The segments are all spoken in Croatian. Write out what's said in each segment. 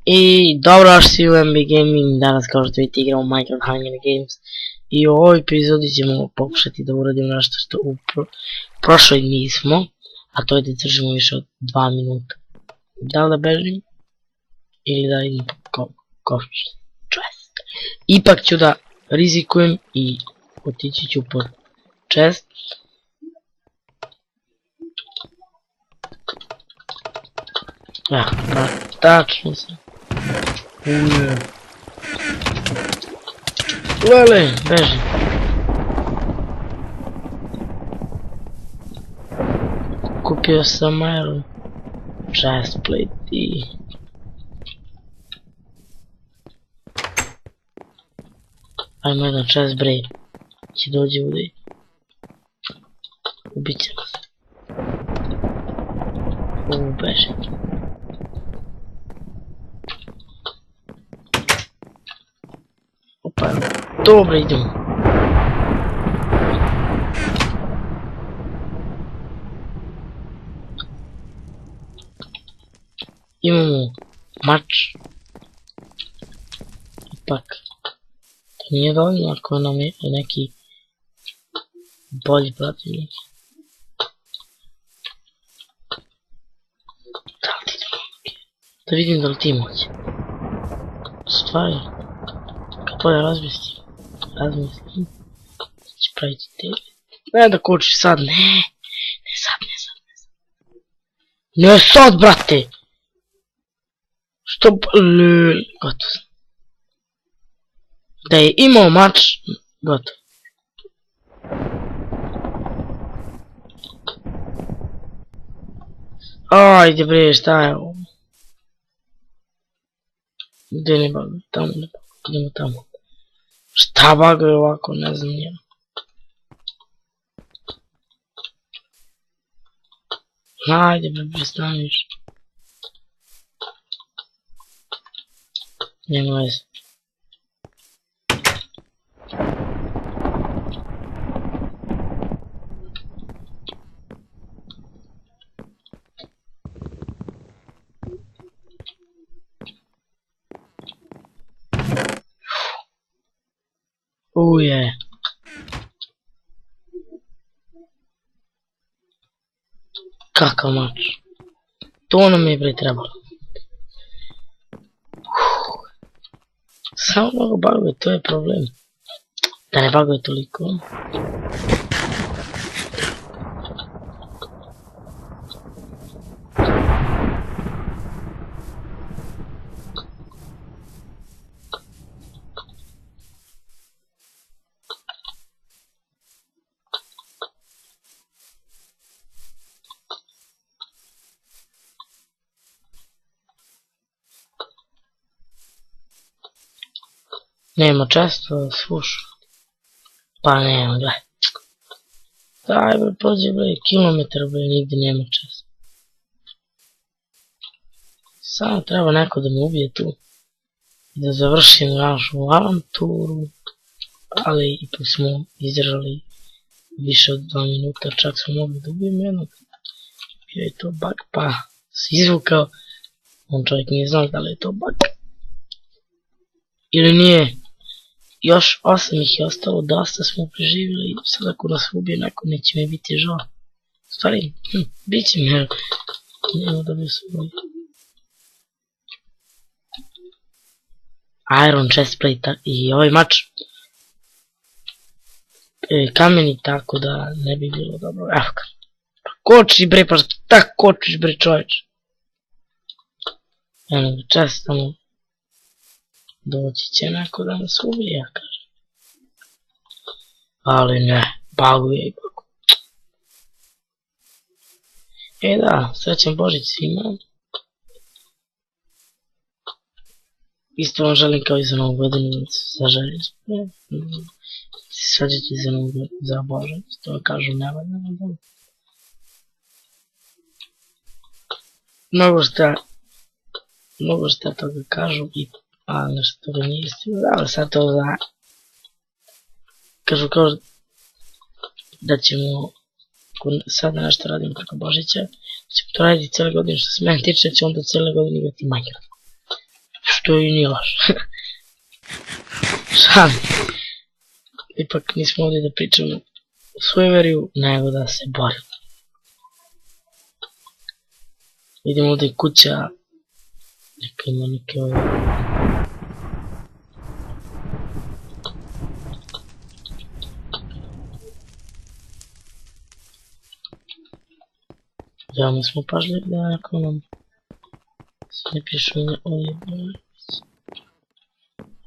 I dobro došli u MB Gaming, danas kao što vidite igramo Minecraft Hunger Games. I u ovoj epizodi ćemo pokušati da uradimo nešto što u prošloj nismo, a to je da držimo više od 2 minuta. Da li da bežim? Ili da idem po chest. Ipak ću da rizikujem i otići ću po chest. Ja, tačno sam. Uje. Lele, beži. Kupio sam iron chestplate i... ajmo jedan chest bre. Će dođe ovdje. Ubit će nas. Beži. Opa, dobro idemo. Imamo mač. Ipak, to nije dovoljno ako nam je neki bolji protivnik. Da vidim da li ti moći. Stvari. Kad bolje razmislim. Će praviti tebe. Ne da kočiš sad, ne. Ne sad. Ne sad, brate. Što... Gotovo sam. Da je imao mač, gotovo. Ajde bre, šta je ovo? Gdje ne bagaju? Tamo ne bagaju. Idemo tamo. Šta bagaju ovako? Ne znam ja. Ajde bre, prestaniš. Nema veze. Uje. Kakav mač. To nam je bre trebalo. Samo mnogo baguje, to je problem. Da ne baguje toliko. Nema često svuš. Pa nema, gle. Daj bre, prođe bre, kilometar bre, nigdje nema često. Samo treba neko da me ubije tu. Da završim našu avanturu. Ali ipak smo izdržali više od 2 minuta, čak smo mogli da ubijem jednog. Bio je to bug, pa se izvukao. On čovjek nije znao da li je to bug. Ili nije. Još 8 ih je ostalo, dosta smo preživjeli i sad ako nas ubije neko neće mi biti žao. Stvari, bit će mi jer nema da bi se ubije. Iron chestplate i ovaj mač kameni, tako da ne bi bilo dobro. Evo ga. Pa koči bre, pa šta kočiš bre čovječ. Eno ga chest tamo. Doći će neko da nas ubije, ja kažem. Ali ne, baguje ipak. Da, srećan Božić svima. Isto vam želim kao i za novu godinu, zaželim sve. Srećati za Božić, to kažu nevaljno. Mnogo šta toga kažu i a nešto toga nije istina, ali sad to za... Kažu kao da ćemo sad nešto radimo preko Božića, ćemo to raditi cijele godine, što se mene tiče, će onda cijele godine igrati Minecraft. što i nije laž. Šalim. Ipak nismo ovdje da pričamo u sueveriju, nego da se borimo. Vidimo ovdje kuća. Neka ima neke ovdje. Veoma smo pažljivi da neko nam se ne pišu ovdje.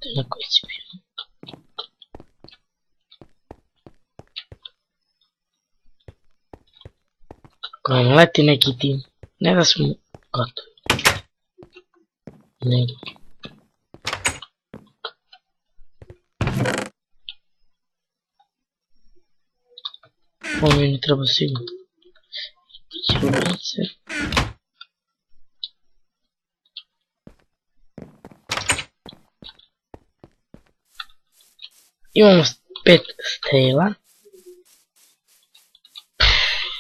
To je na koji će biti. Ako nam leti neki tim, ne da smo gotovi. Nego. Ovo mi ne treba sigurno. Ćemo se. Imamo 5 stela.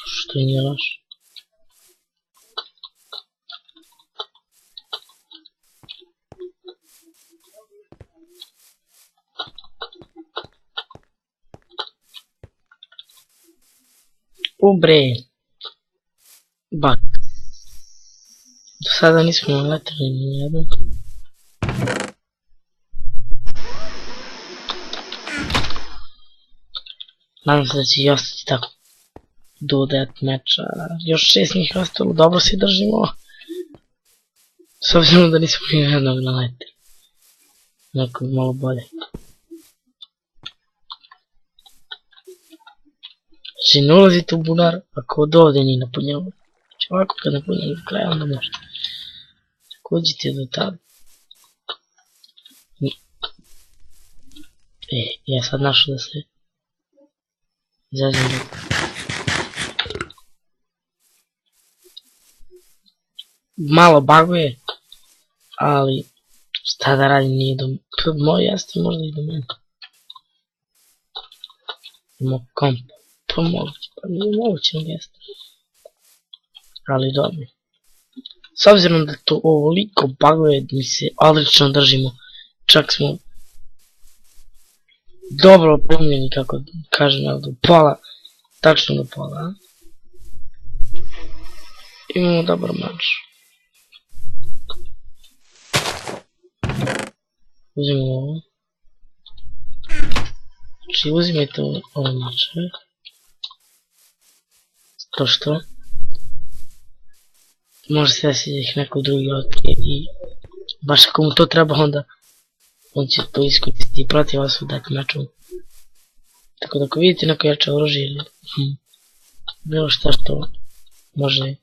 Što nije loš. Ubre. Bak. Do sada nismo letali ni jedno. Nadam se da će i ostati tako do 9 meča. Još 6 njih ostalo, dobro se držimo. S obzirom da nismo ni jednog naletili. Nekog malo bolje. Znači ne ulazite u bunar ako od ovdje nije napunjeno. Znači ovako kad napunjeno do kraja onda može. Uđite do tada. Ja sad našao da se zazim. Malo baguje, ali šta da radim, nije do moj jeste, možda i do mene. Imamo komp, pa moguće, pa nije moguće jeste. Ali dobro. S obzirom da to ovoliko baguje, mi se odlično držimo, čak smo dobro opremljeni, kako kažem, do pola, tačno do pola. Imamo dobar mač. Uzimamo ovo. Znači uzimajte ovo mače. To što? Može se desiti da ih neko drugi otkrije i baš ako mu to treba onda on će to iskoristiti i protiv vas dati mečom. Tako da ako vidite neko jače oružje ili bilo šta što može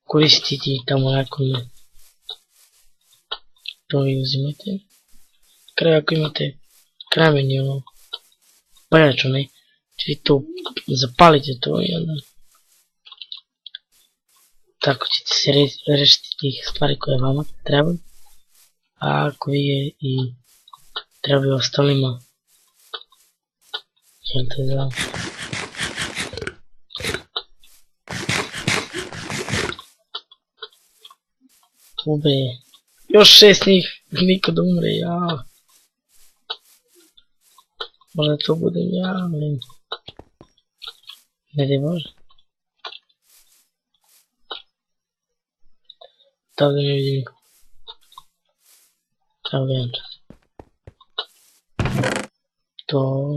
koristiti tamo nekome, to vi uzimate. Kraj ako imate krameni ono paljač onaj, vi to zapalite to i onda tako ćete se rešiti tih stvari koje vama trebaju. A ako vi je i trebaju ostalima, jel te znam. Ube, još 6 njih, niko da umre, ja. Možda to budem ja, ali ne daj Bože. Tako da ne vidim niko. Evo ga jedan čas. To...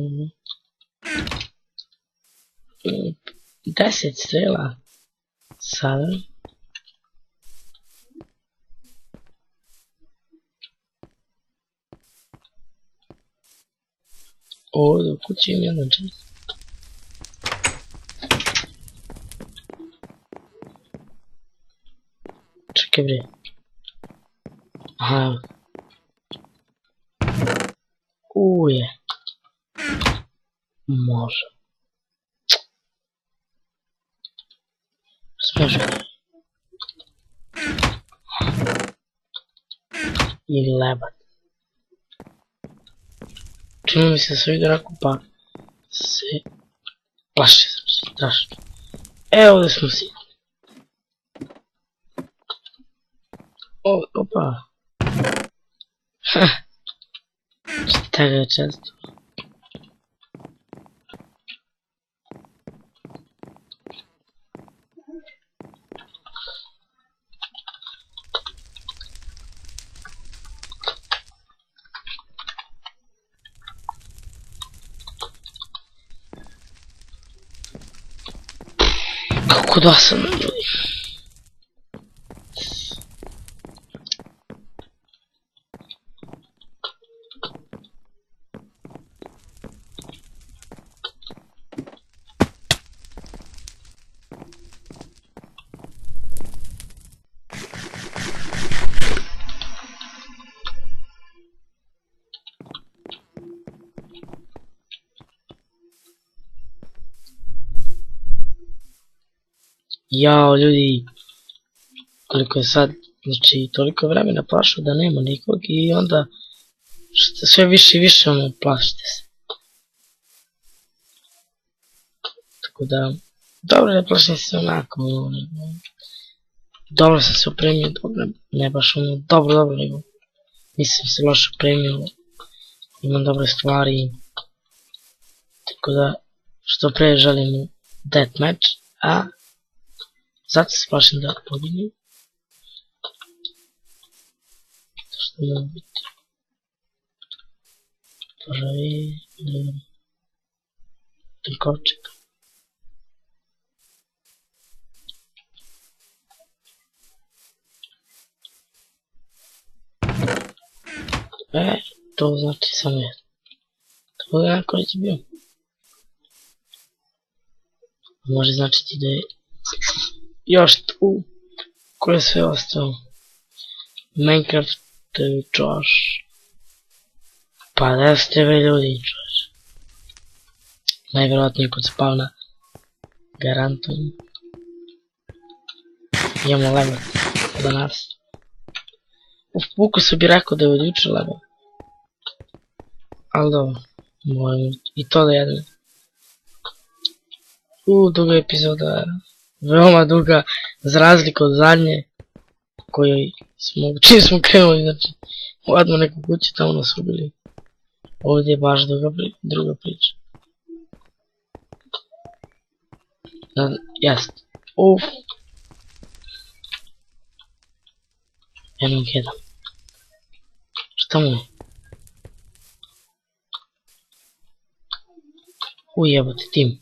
10 strela. Sada. Ovdje u kući imam jedan čas. Čekaj bre. Aha. Uje. Može. Smiješ ga. Ili lebat. Čini mi se da sam vidio onako pa se plaše sam se strašno. Evo ovdje smo svi. Opa. Tego je često. Kako dosadno, ljudi. Jao, ljudi, koliko je sad, znači toliko vremena prošlo da nema nikog i onda sve više i više ono plašite se. Tako da, dobro ne plašim se onako, dobro sam se opremio, dobro, ne baš ono dobro, nego nisam se loše opremio, imam dobre stvari, tako da što pre želim deathmatch, a zato se plašim da pobijem. Što mogu biti prvi trkovček. To znači samo jedno. To je neko već bio. Može značiti da je još tu. Ko je sve ostao? Minecraft, Josh. Pa da ste ve ljudi, Josh. Najvjerojatnije kod spavna. Garantujem. Imamo level za nas. Buko se bi rekao da je od juče level. Ali dobro. I to da jedem. Duga epizoda. Veoma duga. Za razliku od zadnje. Čim smo krenuli, znači. Odmah neku kuću tamo nas ubili. Ovdje je baš druga priča. Jest. Uff. Jednom jedan. Šta mu je? Ujebote tim.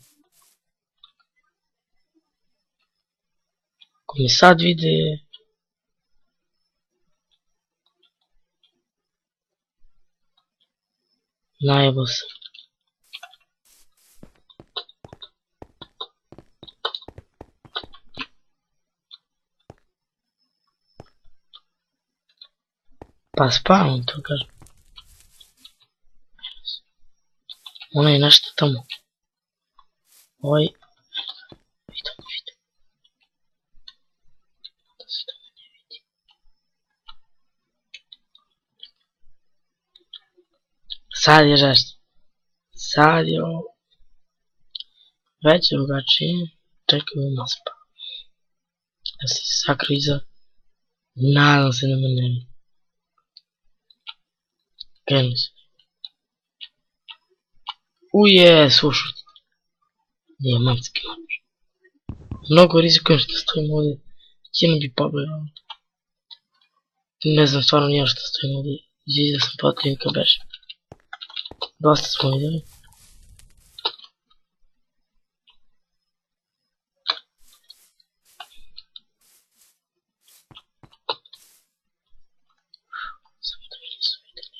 Ko mi sad vide... Najebo sam. Pa spavam to kažem. Ona je nešto tamo. Oj. Vidim. Da se tamo ne vidi. Sad je žešće. Sad je ovo. Već je drugačije. Čekaj nas pa. Da se sakra iza. Nadam se da me ne vidi. Krenu se. Uje, slušajte. Dijamantski mač. Mnogo rizikujem što stojim ovdje. Cijeno bi pobjegao. Ne znam stvarno nije što stojim ovdje. Izvidio sam potrebe kad bežem. Dosta smo vidjeli. Samo da mi nisu vidjeli.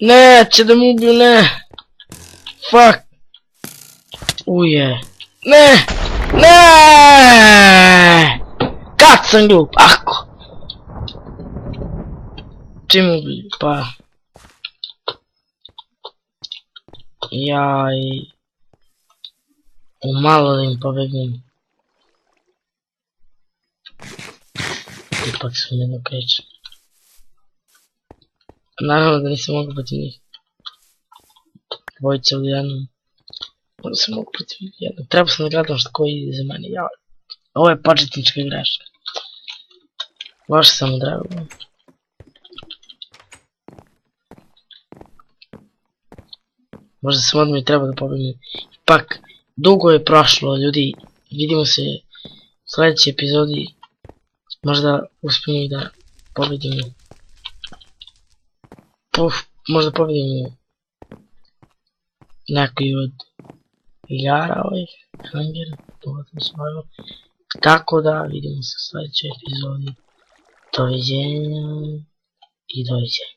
Neće da mu ubiju, ne! Fuck! Uje! Ne! Ne! Kad sam glup, ako! Čim ubiju, pa... Jaj... Malo da im pobegnem. Ipak su jedno kreće. Naravno da nisam mogu protiv njih. dvojica u jednom. Možda se mogu protiv jednog. Treba sam da gledam što koji ide za mene. Ja. Ovo je početnička greška. Loše sam odragao. Možda sam odmah i treba da pobegnem. Ipak, dugo je prošlo, ljudi. Vidimo se u sljedećoj epizodi. Možda uspijemo i da pobedimo. Možda pobedimo neki od igara ovih hangera. Tako da vidimo se u sljedećoj epizodi. Doviđenja i doviđenja.